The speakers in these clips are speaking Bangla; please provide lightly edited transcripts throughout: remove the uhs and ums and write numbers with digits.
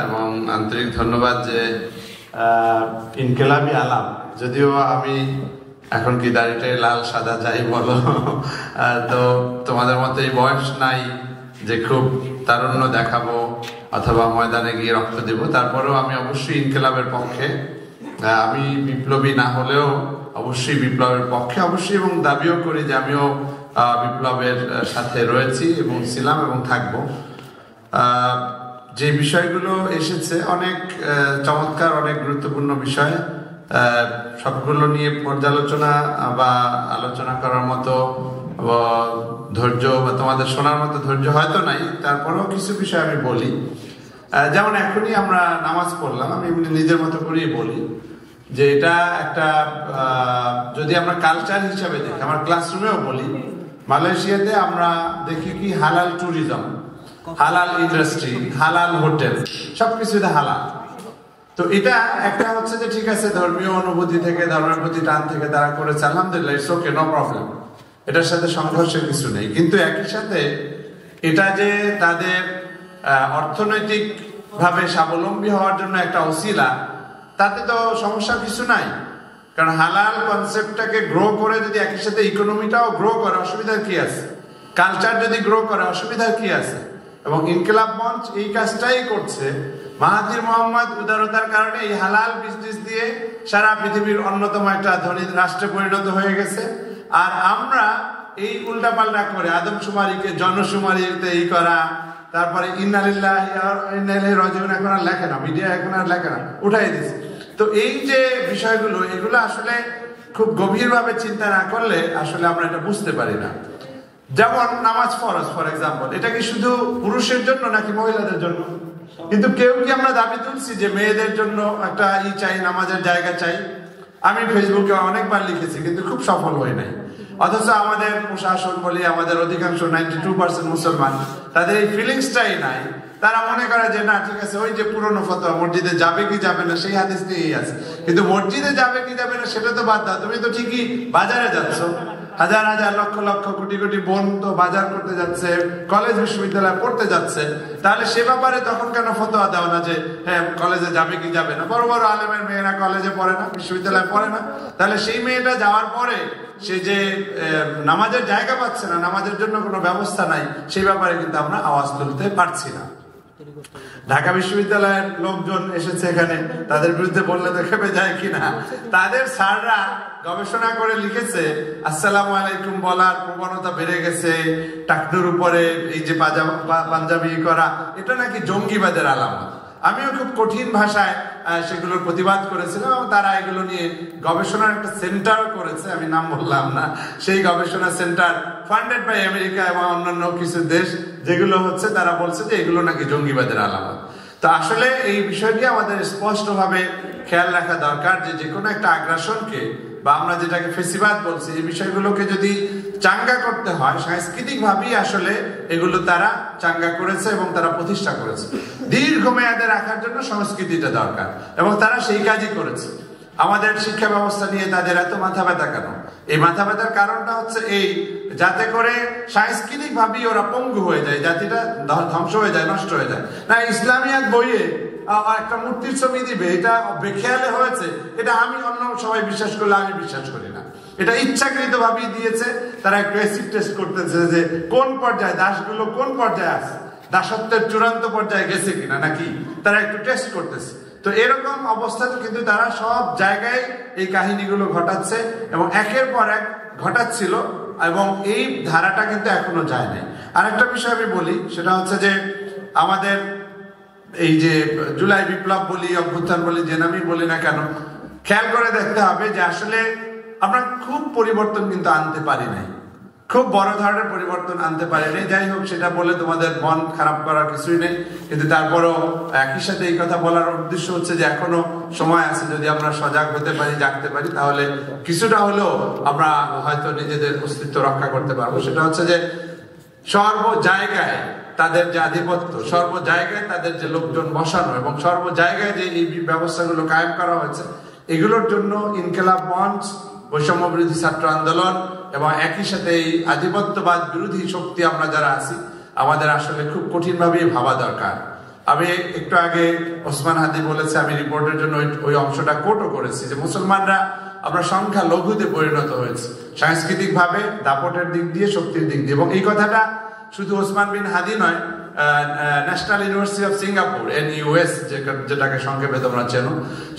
এবং আন্তরিক ধন্যবাদ যে ইনকিলাবি আলাম, যদিও আমি এখন কি দাড়িটাই লাল সাদা যাই বলো, তো তোমাদের মতো এই বয়স নাই যে খুব তারুণ্য দেখাবো অথবা ময়দানে গিয়ে রক্ত দেব। তারপরেও আমি অবশ্যই ইনকিলাবের পক্ষে, আমি বিপ্লবী না হলেও অবশ্যই বিপ্লবের পক্ষে অবশ্যই, এবং দাবিও করি যে আমিও বিপ্লবের সাথে রয়েছি এবং ছিলাম এবং থাকবো। যে বিষয়গুলো এসেছে অনেক চমৎকার, অনেক গুরুত্বপূর্ণ বিষয়, সবগুলো নিয়ে পর্যালোচনা বা আলোচনা করার মতো ধৈর্য বা তোমাদের শোনার মতো ধৈর্য হয়তো নাই, তারপরেও কিছু বিষয় আমি বলি। যেমন এখনই আমরা নামাজ পড়লাম, আমি নিজের মতো করেই বলি যে এটা একটা যদি আমরা কালচার হিসাবে দেখি, আমার ক্লাসরুমেও বলি, মালয়েশিয়াতে আমরা দেখি কি হালাল ট্যুরিজম, হালাল ইন্ডাস্ট্রি, হালাল হোটেল, সবকিছুতে হালাল। তো এটা একটা হচ্ছে যে ঠিক আছে, ধর্মীয় অনুভূতি থেকে, ধর্মের প্রতি টান থেকে তারা করেছে, আলহামদুলিল্লাহ, ইটস ওকে, নো প্রবলেম, এটার সাথে সংঘর্ষের কিছু নেই। কিন্তু একই সাথে এটা যে তাদের অর্থনৈতিক ভাবে স্বাবলম্বী হওয়ার জন্য একটা ওসিলা, তাতে তো সমস্যা কিছু নাই। কারণ হালাল কনসেপ্টটাকে গ্রো করে যদি একই সাথে ইকোনমিটাও গ্রো করে, অসুবিধার কি আছে? কালচার যদি গ্রো করে, অসুবিধার কি আছে? এবং ইনকিলাব মঞ্চ এই কাজটাই করছে। মাহাথির মোহাম্মদ উদারতার কারণে এই হালাল বিজনেস দিয়ে সারা পৃথিবীর অন্যতম একটা ধনী রাষ্ট্রে পরিণত হয়ে গেছে। আর আমরা এই উল্টাপাল্টা করে আদমশুমারিকে জনশুমারিতে এই করা, তারপরে ইন্নালিল্লাহি ওয়া ইন্না ইলাইহি রাজিউন এখন আর লেখে না, মিডিয়া এখন আর লেখে না, উঠাই দিছে। তো এই যে বিষয়গুলো, এগুলো আসলে খুব গভীরভাবে চিন্তা না করলে আসলে আমরা এটা বুঝতে পারি না। যেমন নামাজ ফরজ, ফর এক্সাম্পল, এটা কি শুধু পুরুষের জন্য নাকি মহিলাদের জন্য? কিন্তু কেউ কি আমরা দাবি তুলছি যে মেয়েদের জন্য একটা চাই, নামাজের জায়গা চাই? আমি ফেসবুকে অনেকবার লিখেছি, কিন্তু খুব সফল হই নাই। অথচ আমাদের প্রশাসন বলি, আমাদের অধিকাংশ 92% মুসলমান, তাদের এই ফিলিংসটাই নাই। তারা মনে করে যে না, ঠিক আছে, ওই যে পুরনো ফতোয়া, মসজিদে যাবে কি যাবে না সেই হাদিস নিয়েই আছে। কিন্তু মসজিদে যাবে কি যাবে না সেটা তো বাদ দাও, তুমি তো ঠিকই বাজারে যাচ্ছ, হাজার হাজার লক্ষ লক্ষ কোটি কোটি বোন তো বাজার করতে যাচ্ছে, কলেজ বিশ্ববিদ্যালয়ে পড়তে যাচ্ছে। তাহলে সে ব্যাপারে তখন কেন ফতোয়া দাও না যে হ্যাঁ কলেজে যাবে কি যাবে না? বড় বড় আলেমের মেয়েরা কলেজে পড়ে না, বিশ্ববিদ্যালয়ে পড়ে না, তাহলে সেই মেয়েটা যাওয়ার পরে সে যে নামাজের জায়গা পাচ্ছে না, নামাজের জন্য কোনো ব্যবস্থা নাই, সেই ব্যাপারে কিন্তু আমরা আওয়াজ তুলতে পারছি না। ঢাকা বিশ্ববিদ্যালয়ের লোকজন এসেছে এখানে, তাদের বিরুদ্ধে বললে তো খেপে যায় কিনা। তাদের স্যাররা গবেষণা করে লিখেছে আসসালামু আলাইকুম বলার প্রবণতা বেড়ে গেছে, টাকনুর উপরে এই যে পাঞ্জাবি করা, এটা নাকি জঙ্গিবাদের আলামত। আমিও খুব কঠিন ভাষায় সেগুলোর প্রতিবাদ করেছিলাম, এবং তারা এগুলো নিয়ে গবেষণার একটা সেন্টার করেছে, আমি নাম বললাম না। সেই গবেষণা সেন্টার ফান্ডেড বাই আমেরিকা এবং অন্যান্য কিছু দেশ, যেগুলো হচ্ছে তারা বলছে যে এগুলো নাকি জঙ্গিবাদের আলামত। তো আসলে এই বিষয়টি আমাদের স্পষ্টভাবে খেয়াল রাখা দরকার যে যে কোনো একটা আগ্রাসনকে বা আমরা যেটাকে ফেসিবাদ বলছি, এই বিষয়গুলোকে যদি চাঙ্গা করতে হয়, সাংস্কৃতিক ভাবেই আসলে এগুলো তারা চাঙ্গা করেছে এবং তারা প্রতিষ্ঠা করেছে। দীর্ঘমেয়াদে রাখার জন্য সংস্কৃতিটা দরকার, এবং তারা সেই কাজই করেছে। আমাদের শিক্ষা ব্যবস্থা নিয়ে তাদের এত মাথা ব্যথা কেন? এই মাথা ব্যথার কারণটা হচ্ছে এই, যাতে করে সাংস্কৃতিক ভাবেই ওরা পঙ্গু হয়ে যায়, জাতিটা ধ্বংস হয়ে যায়, নষ্ট হয়ে যায়। না ইসলামিয়াত বইয়ে একটা মূর্তির ছবি দিবে, এটা বেখেয়ালে হয়েছে, এটা আমি অন্য সবাই বিশ্বাস করলে আমি বিশ্বাস করি না। এটা ইচ্ছাকৃত ভাবেই দিয়েছে। তারা একটু অ্যাসিড টেস্ট করতেছে যে কোন পর্যায়ে দাসগুলো, কোন পর্যায়ে আছে, দাসত্বের চূড়ান্ত পর্যায়ে গেছে কিনা, নাকি তারা একটু টেস্ট করতেছে। তো এরকম অবস্থাতে কিন্তু তারা সব জায়গায় এই কাহিনীগুলো ঘটাচ্ছে এবং একের পর এক ঘটাচ্ছিল, এবং এই ধারাটা কিন্তু এখনো যায় নাই। আরেকটা বিষয় আমি বলি, সেটা হচ্ছে যে আমাদের এই যে জুলাই বিপ্লব বলি, অভ্যুত্থান বলি, যে নামই বলি না কেন, খেয়াল করে দেখতে হবে যে আসলে আমরা খুব পরিবর্তন কিন্তু আনতে পারি নাই, খুব বড় ধরনের পরিবর্তন আনতে পারি নাই। যাই হোক, সেটা বলে তোমাদের মন খারাপ করার কিছুই নেই, কিন্তু তারপরও একই সাথে এই কথা বলার উদ্দেশ্য হচ্ছে যে এখনো সময় আছে, যদি আমরা সজাগ হতে পারি, জাগতে পারি, তাহলে কিছুটা হলেও আমরা হয়তো নিজেদের অস্তিত্ব রক্ষা করতে পারবো। সেটা হচ্ছে যে সর্ব জায়গায় তাদের যে আধিপত্য, সর্ব জায়গায় তাদের যে লোকজন বসানো, এবং সর্ব জায়গায় যে এই ব্যবস্থাগুলো কায়েম করা হয়েছে, এগুলোর জন্য ইনকিলাব মঞ্চ, বৈষম্য বিরোধী ছাত্র আন্দোলন এবং একই সাথে এই আধিপত্যবাদ বিরোধী শক্তি আমরা যারা আছি, আমাদের আসলে খুব কঠিনভাবেই ভাবা দরকার আমি একটু আগে ওসমান হাদি বলেছে, আমি রিপোর্টের জন্য ওই অংশটা কোটও করেছি, যে মুসলমানরা আমরা সংখ্যা লঘুতে পরিণত হয়েছে সাংস্কৃতিক ভাবে, দাপটের দিক দিয়ে, শক্তির দিক দিয়ে। এবং এই কথাটা শুধু ওসমান বিন হাদি নয়, national university of Singapore NUS যেটাকে সংক্ষেপে তোমরা চেনো,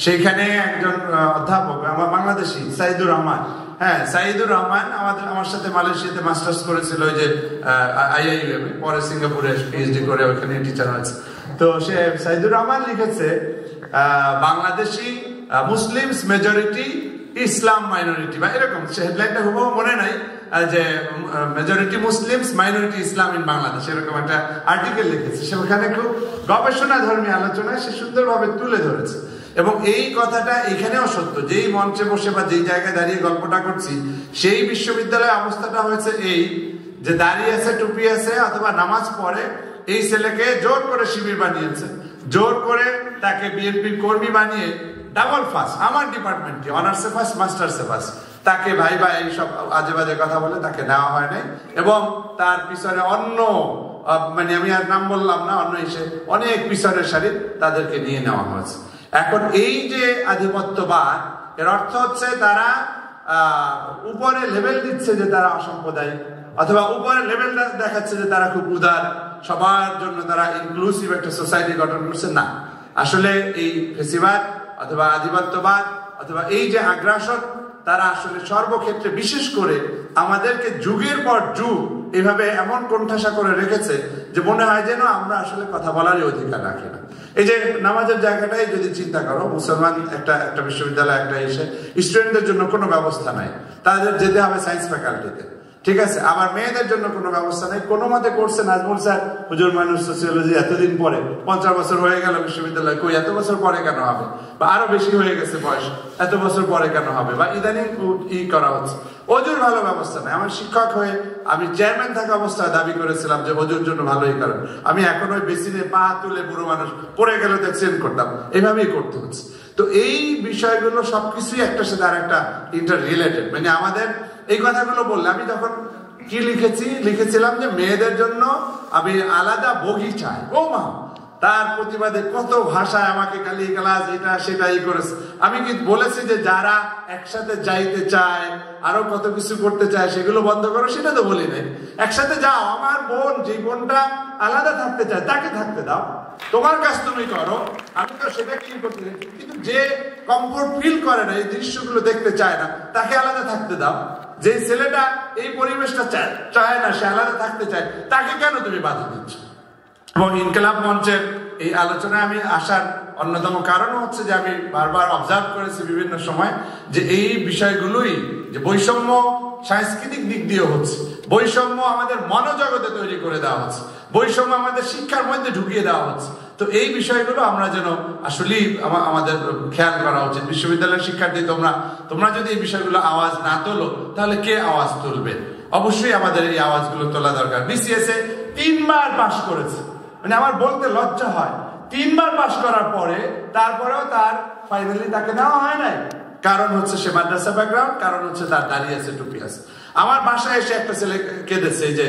সেইখানে একজন অধ্যাপক আমার বাংলাদেশি সাইদুর রহমান, হ্যাঁ সাইদুর রহমান আমার সাথে মালয়েশিয়াতে মাস্টার্স করেছিল ওই যে IIUM, পরে সিঙ্গাপুরে PhD করে ওইখানে টিচার হয়েছে। তো সে সাইদুর রহমান লিখেছে বাংলাদেশি মুসলিমস মেজরিটি ইসলাম মাইনরিটি, বা এরকম, সে হেডলাইনটা হুবহু মনে নাই, যে majority Muslims minority Islam in Bangladesh, এরকম একটা আর্টিকেল লিখেছে। সেখানে খুব গবেষণা ধর্মী আলোচনায় সে সুন্দরভাবে তুলে ধরেছে। এবং এই কথাটা এখানেও সত্য, যেই মঞ্চে বসে বা যেই জায়গায় দাঁড়িয়ে গল্পটা করছি, সেই বিশ্ববিদ্যালয়ের অবস্থাটা হয়েছে এই যে দাঁড়িয়ে আছে, টুপি আছে, অথবা নামাজ পড়ে, এই ছেলেকে জোর করে শিবির বানিয়েছে, জোর করে তাকে বিএনপির কর্মী বানিয়ে ডাবল ফার্স্ট, আমার ডিপার্টমেন্টে অনার্সে ফার্স্ট, মাস্টার্সে ফার্স্ট, তাকে ভাই ভাই এইসব আজে বাজে কথা বলে তাকে নেওয়া হয় নাই। এবং তার পিছনে অন্য, মানে আমি আর নাম বললাম না, অন্য এসে অনেক পিছনের সারি তাদেরকে নিয়ে নেওয়া হয়েছে। এখন এই যে আধিপত্যবাদ, এর অর্থ হচ্ছে তারা উপরে লেভেল দিচ্ছে যে তারা অসাম্প্রদায়িক, অথবা উপরে লেভেলটা দেখাচ্ছে যে তারা খুব উদার, সবার জন্য তারা ইনক্লুসিভ একটা সোসাইটি গঠন করছে। না, আসলে এই ফেসিবাদ অথবা আধিপত্যবাদ অথবা এই যে আগ্রাসন, তারা আসলে সর্বক্ষেত্রে, বিশেষ করে আমাদেরকে যুগের পর যুগ এইভাবে এমন কোণঠাসা করে রেখেছে যে মনে হয় যেন আমরা আসলে কথা বলারই অধিকার রাখি না। এই যে নামাজের জায়গাটাই যদি চিন্তা করো, মুসলমান একটা বিশ্ববিদ্যালয় একটা এসে স্টুডেন্টদের জন্য কোনো ব্যবস্থা নাই, তাদের যেতে হবে সায়েন্স ফ্যাকাল্টিতে, ঠিক আছে। আবার মেয়েদের জন্য কোনো ব্যবস্থা নেই, কোনো মতে করছে নাজমুল স্যার, হুজুর মানুষ সোসিওলজি, এতদিন পরে 50 বছর হয়ে গেল বিশ্ববিদ্যালয়, কই এত বছর পরে কেন হবে, বা আরো বেশি হয়ে গেছে বয়স, এত বছর পরে কেন হবে, বা ইদানিং করা হচ্ছে। অজুর ভালো ব্যবস্থা নেই। আমার শিক্ষক হয়ে আমি চেয়ারম্যান থাকা অবস্থায় দাবি করেছিলাম যে অজুর জন্য ভালোই করেন, আমি এখন ওই বেসিনে পা তুলে বুড়ো মানুষ পড়ে গেলে তো চেঞ্জ করতাম, এইভাবেই করতে হচ্ছে। তো এই বিষয়গুলো সবকিছুই একটার সাথে আর একটা ইন্টার রিলেটেড। মানে আমাদের এই কথাগুলো বললে, আমি তখন কি লিখেছিলাম যে মেয়েদের জন্য আমি আলাদা বগি চাই। ও মা, তার প্রতিবাদে কত ভাষায় আমাকে গালি গালাজ, এটা সেটাই করেছে। আমি কি বলেছি যে যারা একসাথে যাইতে চায়, আরো কত কিছু করতে চায়, সেগুলো বন্ধ করো? সেটা তো বলি নাই। একসাথে যাও, আমার বোন, যে বোনটা আলাদা থাকতে চায় তাকে থাকতে দাও, তোমার কাজ তুমি করো, আমি তো সেটা কি করতে চাই। কিন্তু যে কমফোর্ট ফিল করে না, এই দৃশ্যগুলো দেখতে চায় না, তাকে আলাদা থাকতে দাও। যে ছেলেটা এই পরিবেশটা চায় না, সে আলাদা থাকতে চায়, তাকে কেন তুমি বাধা দিচ্ছ? এবং ইনকিলাব মঞ্চের এই আলোচনায় আমি আসার অন্যতম কারণ হচ্ছে যে আমি বারবার অবজার্ভ করেছি বিভিন্ন সময় যে এই বিষয়গুলোই, যে বৈষম্য সাংস্কৃতিক দিক দিয়ে হচ্ছে, বৈষম্য আমাদের মনোজগতে তৈরি করে দেওয়া হচ্ছে, বৈষম্য আমাদের শিক্ষার মধ্যে ঢুকিয়ে দেওয়া হচ্ছে। তো এই বিষয়গুলো আমরা যেন আসলেই আমাদের খেয়াল করা উচিত। বিশ্ববিদ্যালয়ের শিক্ষার্থী তোমরা যদি এই বিষয়গুলো আওয়াজ না তোলো, তাহলে কে আওয়াজ তুলবে? অবশ্যই আমাদের এই আওয়াজগুলো তোলা দরকার। BCS এ 3 বার পাশ করেছে, মানে আমার বলতে লজ্জা হয়, 3 বার পাশ করার পরে তারপরেও তার ফাইনালি তাকে নেওয়া হয় নাই। কারণ হচ্ছে সে মাদ্রাসা ব্যাকগ্রাউন্ড, কারণ হচ্ছে তার দাঁড়িয়ে আছে, টুপি আছে। আমার বাসায় এসে একটা ছেলে কেঁদেছে যে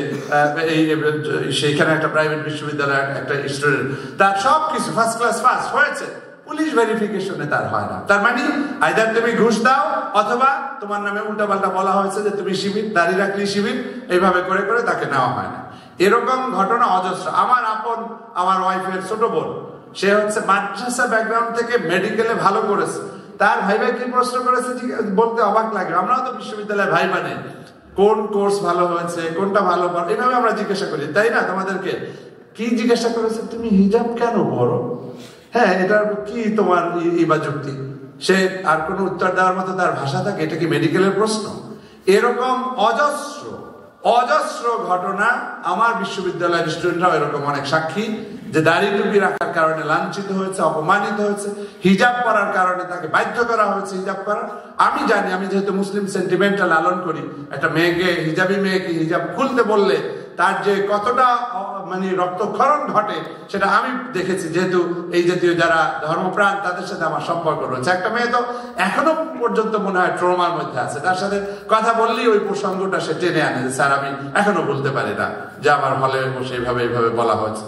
সেইখানে একটা প্রাইভেট বিশ্ববিদ্যালয়ের একটা স্টুডেন্ট, তার সবকিছু ফার্স্ট ক্লাস পাস হয়েছে, পুলিশ ভেরিফিকেশনে তার হয় না। তার মানে আইদার তুমি ঘুষ দাও, অথবা তোমার নামে উল্টাপাল্টা বলা হয়েছে যে তুমি শিবির, দাঁড়িয়ে রাখলি শিবির, এইভাবে করে করে তাকে নেওয়া হয় না। এরকম ঘটনা অজস্র। আমার ওয়াইফের ছোট বোন, সে হচ্ছে মাদ্রাসা ব্যাকগ্রাউন্ড থেকে মেডিকেলে ভালো করেছে, তার ভাইবা কি প্রশ্ন করেছে বলতে অবাক লাগে। আমরাও তো বিশ্ববিদ্যালয়ে ভাইবা নেই, কোন কোর্স ভালো হয়েছে, কোনটা ভালো, এইভাবে আমরা জিজ্ঞাসা করি, তাই না? তোমাদেরকে কি জিজ্ঞাসা করেছে? তুমি হিজাব কেন পরো? হ্যাঁ, এটার কি তোমার ইবা যুক্তি? সে আর কোনো উত্তর দেওয়ার মতো তার ভাষা থাকে? এটা কি মেডিকেলের প্রশ্ন? এরকম অজস্র ঘটনা আমার বিশ্ববিদ্যালয়ের স্টুডেন্টরাও এরকম অনেক সাক্ষী, যে দাড়ি টুপি রাখার কারণে লাঞ্ছিত হয়েছে, অপমানিত হয়েছে, হিজাব পরার কারণে তাকে বাধ্য করা হয়েছে হিজাব করা। আমি জানি, আমি যেহেতু মুসলিম সেন্টিমেন্টটা লালন করি, একটা হিজাবি মেয়েকে হিজাব খুলতে বললে তার যে কতটা মানে রক্তক্ষরণ ঘটে সেটা আমি দেখেছি, যেহেতু এই জাতীয় যারা ধর্মপ্রাণ তাদের সাথে আমার সম্পর্ক রয়েছে। একটা মেয়ে তো এখনো পর্যন্ত মনে হয় ট্রমার মধ্যে আছে, তার সাথে কথা বললেই ওই প্রসঙ্গটা সে টেনে আনে যে স্যার আমি এখনো বলতে পারি না যে আমার হলে বসে এইভাবে বলা হয়েছে।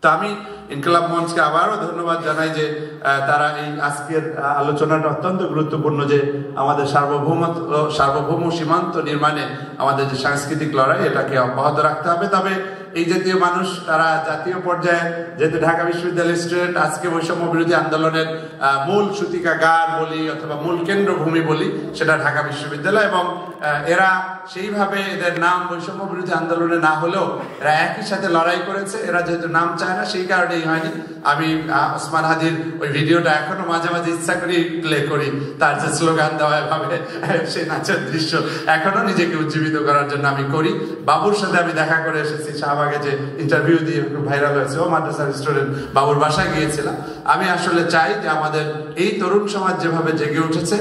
তো আমি ইনকিলাব মঞ্চকে আবারও ধন্যবাদ জানাই যে তারা এই আজকের আলোচনাটা অত্যন্ত গুরুত্বপূর্ণ, যে আমাদের সার্বভৌম সীমান্ত নির্মাণে আমাদের যে সাংস্কৃতিক লড়াই এটাকে অব্যাহত রাখতে হবে। তবে এই জাতীয় মানুষ তারা জাতীয় পর্যায়ে, যেহেতু ঢাকা বিশ্ববিদ্যালয় স্টুডেন্ট, আজকে বৈষম্য বিরোধী আন্দোলনের মূল সূতিকাগার বলি অথবা মূল কেন্দ্রভূমি বলি সেটা ঢাকা বিশ্ববিদ্যালয়, এবং এরা সেইভাবে এদের নাম বৈষম্য বিরোধী আন্দোলনে না হলেও এরা একই সাথে লড়াই করেছে। এরা যেহেতু নাম চায় না সেই কারণেই হয়নি। আমি ওসমান হাদির ওই ভিডিওটা এখনো মাঝে মাঝে ইচ্ছা করি প্লে করি, তার যে স্লোগান দেওয়া ভাবে সেই নাচের দৃশ্য এখনো নিজেকে উজ্জীবিত করার জন্য আমি করি। বাবুর সাথে আমি দেখা করে এসেছি, শাহবাগে যে ইন্টারভিউ দিয়ে ভাইরাল হয়েছে, ও মাদ্রাসার স্টুডেন্ট, বাবুর বাসায় গিয়েছিলাম। আমি আসলে চাই যে আমাদের এই তরুণ সমাজ যেভাবে জেগে উঠেছে,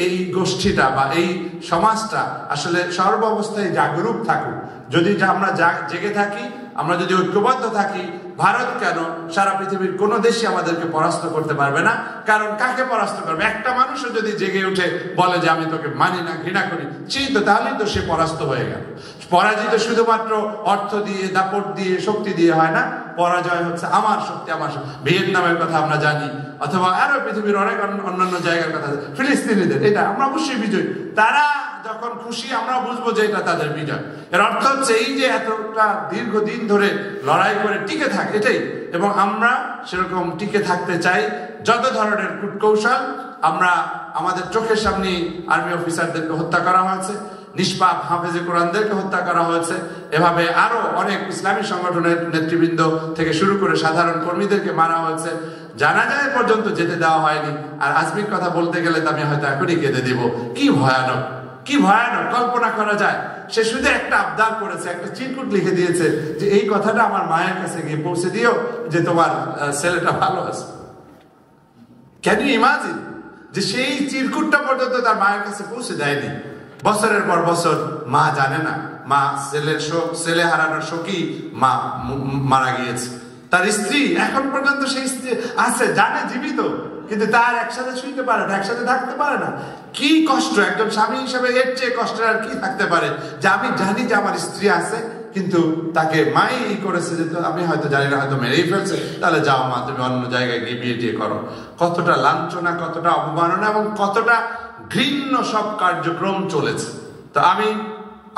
এই গোষ্ঠীটা বা এই সমাজটা আসলে সর্ব অবস্থায় জাগরুক থাকুক। যদি আমরা জেগে থাকি, আমরা যদি ঐক্যবদ্ধ থাকি, ভারত কেন সারা পৃথিবীর কোন দেশই আমাদেরকে পরাস্ত করতে পারবে না। কারণ কাকে পরাস্ত করবে? একটা মানুষও যদি জেগে উঠে বলে যে আমি তোকে মানি না, ঘৃণা করি, তাহলেই তো সে পরাস্ত হয়ে গেল। পরাজিত শুধুমাত্র অর্থ দিয়ে, দাপট দিয়ে, শক্তি দিয়ে হয় না। পরাজয় হচ্ছে আমার শক্তি, আমার ভিয়েতনামের কথা আমরা জানি, অথবা আরো পৃথিবীর অনেক অন্যান্য জায়গার কথা, ফিলিস্তিনিদের, এটা আমরা অবশ্যই বিজয়ী। তারা যখন খুশি আমরা বুঝবো যে এটা তাদের বিজয়। এর অর্থ হচ্ছে এই যে এতটা দীর্ঘদিন ধরে লড়াই করে টিকে থাকে, এটাই। এবং আমরা সেরকম টিকে থাকতে চাই। যত ধরনের কূটকৌশল, আমরা আমাদের চোখের সামনে আর্মি অফিসারদেরকে হত্যা করা হয়েছে, নিষ্পাপ হাফেজে কোরআনদেরকে হত্যা করা হয়েছে, এভাবে আরো অনেক ইসলামী সংগঠনের নেতৃবৃন্দ থেকে শুরু করে সাধারণ কর্মীদেরকে মারা হয়েছে, জানাজায় পর্যন্ত যেতে দেওয়া হয়নি। আর আজমির কথা বলতে গেলে আমি হয়তো এখনই কেঁদে দিব। কি ভয়ানক, কি ভয়ানক, কল্পনা করা যায়। সে শুধু একটা আবদার করেছে, একটা চিরকুট লিখে দিয়েছে যে এই কথাটা আমার মায়ের কাছে গিয়ে পৌঁছে দিও যে তোমার ছেলেটা ভালো আছে। ক্যান ইউ ইমাজিন যে সেই চিরকুটটা পর্যন্ত তার মায়ের কাছে পৌঁছে দেয়নি। বছরের পর বছর মা জানে না, মা ছেলে হারানোর শোকই মা মারা গিয়েছে। তার স্ত্রী এখন পর্যন্ত সেই স্ত্রী আছে, জানে জীবিত, কিন্তু তার একসাথে শুইতে পারে না, একসাথে থাকতে পারে না। কি কষ্ট একজন স্বামী হিসেবে, এর চেয়ে কষ্টের আর কি থাকতে পারে? যে আমি জানি যে আমার স্ত্রী আছে, কিন্তু তাকে মাই করেছে যে আমি হয়তো জানি না, হয়তো মেরেই ফেলছে, তাহলে যাও মা, তুমি অন্য জায়গায় গিয়ে বিয়ে টিয়ে করো। কতটা লাঞ্ছনা, কতটা অবমাননা এবং কতটা ঘৃণ্য সব কার্যক্রম চলেছে। তো আমি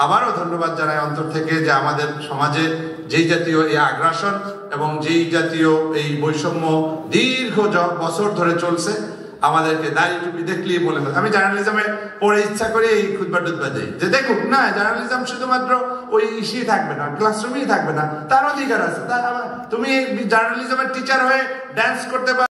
আবারও ধন্যবাদ জানাই অন্তর থেকে যে আমাদের সমাজে যেই জাতীয় এই আগ্রাসন এবং যেই জাতীয় এই বৈষম্য দীর্ঘ বছর ধরে চলছে, আমাদেরকে দাড়ি টুপি দেখলেই বলে ফেলে। আমি জার্নালিজমে পড়ে ইচ্ছা করে এই খুতবা টুতবা দেই যে দেখুক না, জার্নালিজম শুধুমাত্র ওই ইসেই থাকবে না, ক্লাসরুমেই থাকবে না, তার অধিকার আছে। তুমি জার্নালিজমের টিচার হয়ে ড্যান্স করতে পারো।